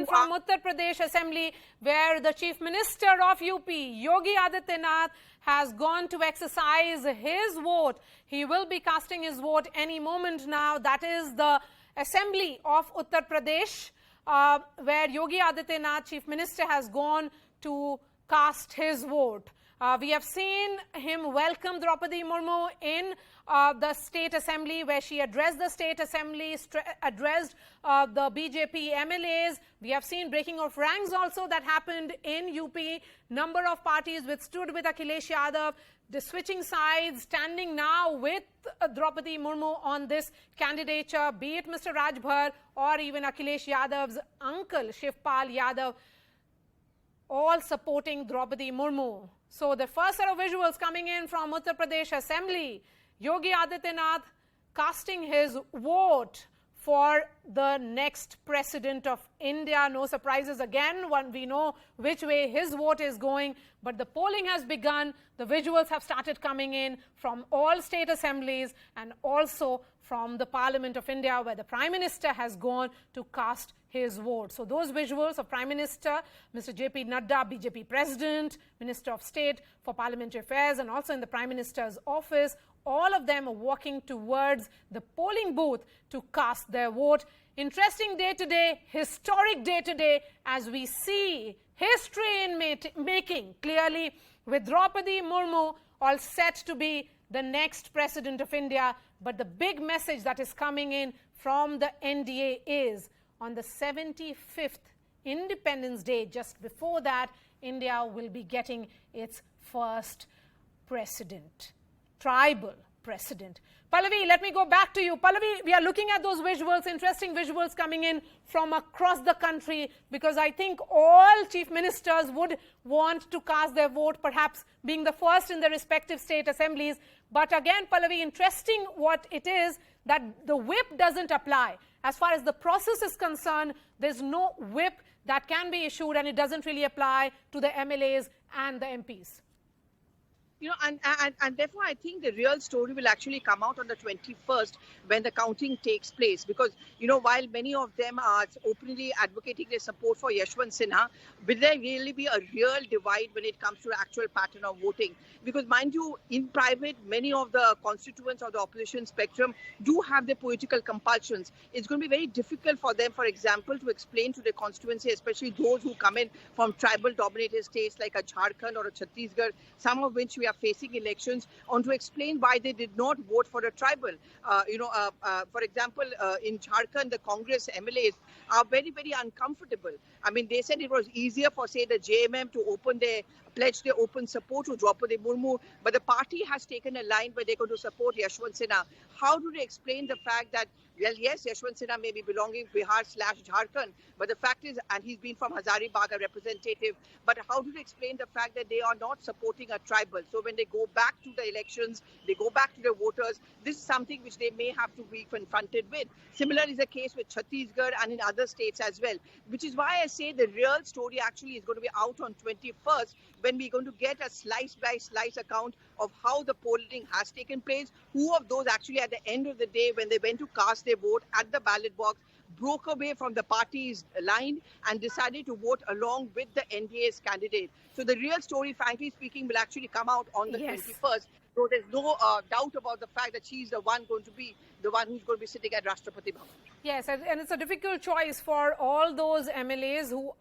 in from Uttar Pradesh Assembly, where the Chief Minister of UP, Yogi Adityanath, has gone to exercise his vote. He will be casting his vote any moment now. That is the Assembly of Uttar Pradesh, where Yogi Adityanath, Chief Minister, has gone to cast his vote. We have seen him welcome Draupadi Murmu in the State Assembly, where she addressed the State Assembly, addressed the BJP MLAs. We have seen breaking of ranks also that happened in UP. Number of parties withstood with Akhilesh Yadav, the switching sides, standing now with Draupadi Murmu on this candidature, be it Mr. Rajbhar or even Akhilesh Yadav's uncle, Shivpal Yadav, all supporting Draupadi Murmu. So the first set of visuals coming in from Uttar Pradesh Assembly, Yogi Adityanath casting his vote for the next president of India. No surprises again, we know which way his vote is going, but the polling has begun. The visuals have started coming in from all state assemblies and also from the Parliament of India, where the Prime Minister has gone to cast his vote. So those visuals of Prime Minister, Mr. J.P. Nadda, BJP President, Minister of State for Parliamentary Affairs, and also in the Prime Minister's office, all of them are walking towards the polling booth to cast their vote. Interesting day today, historic day today, as we see history in making, clearly, with Draupadi Murmu all set to be the next president of India. But the big message that is coming in from the NDA is, on the 75th Independence Day, just before that, India will be getting its first president, tribal president. Pallavi, let me go back to you. Pallavi, we are looking at those visuals, interesting visuals coming in from across the country, because I think all chief ministers would want to cast their vote, perhaps being the first in their respective state assemblies. But again, Pallavi, interesting what it is that the whip doesn't apply. As far as the process is concerned, there's no whip that can be issued, and it doesn't really apply to the MLAs and the MPs. You know, and therefore I think the real story will actually come out on the 21st when the counting takes place, because, you know, while many of them are openly advocating their support for Yashwant Sinha, will there really be a real divide when it comes to the actual pattern of voting? Because, mind you, in private, many of the constituents of the opposition spectrum do have their political compulsions. It's going to be very difficult for them, for example, to explain to their constituency, especially those who come in from tribal-dominated states like a Jharkhand or a Chhattisgarh, some of which we are facing elections, on to explain why they did not vote for a tribal. For example, in Jharkhand, the Congress MLAs are very, very uncomfortable. I mean, they said it was easier for, say, the JMM to pledge their open support to Draupadi Murmu, but the party has taken a line where they're going to support Yashwant Sinha. How do they explain the fact that, well, yes, Yashwant Sinha may be belonging Bihar/Jharkhand, but the fact is, and he's been from Hazaribagh, a representative, but how do they explain the fact that they are not supporting a tribal? So when they go back to the elections, they go back to the voters, this is something which they may have to be confronted with. Similar is the case with Chhattisgarh and in other states as well, which is why I say the real story actually is going to be out on 21st, when we're going to get a slice-by-slice account of how the polling has taken place, who of those actually at the end of the day, when they went to cast their vote at the ballot box, broke away from the party's line and decided to vote along with the NDA's candidate. So the real story, frankly speaking, will actually come out on the 21st. So there's no doubt about the fact that she's the one going to be the one who's going to be sitting at Rashtrapati Bhavan. Yes, and it's a difficult choice for all those MLAs who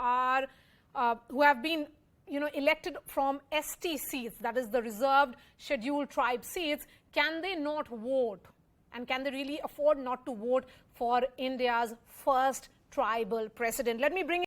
have been, you know, elected from ST seats, that is the reserved scheduled tribe seats. Can they not vote? And can they really afford not to vote for India's first tribal president? Let me bring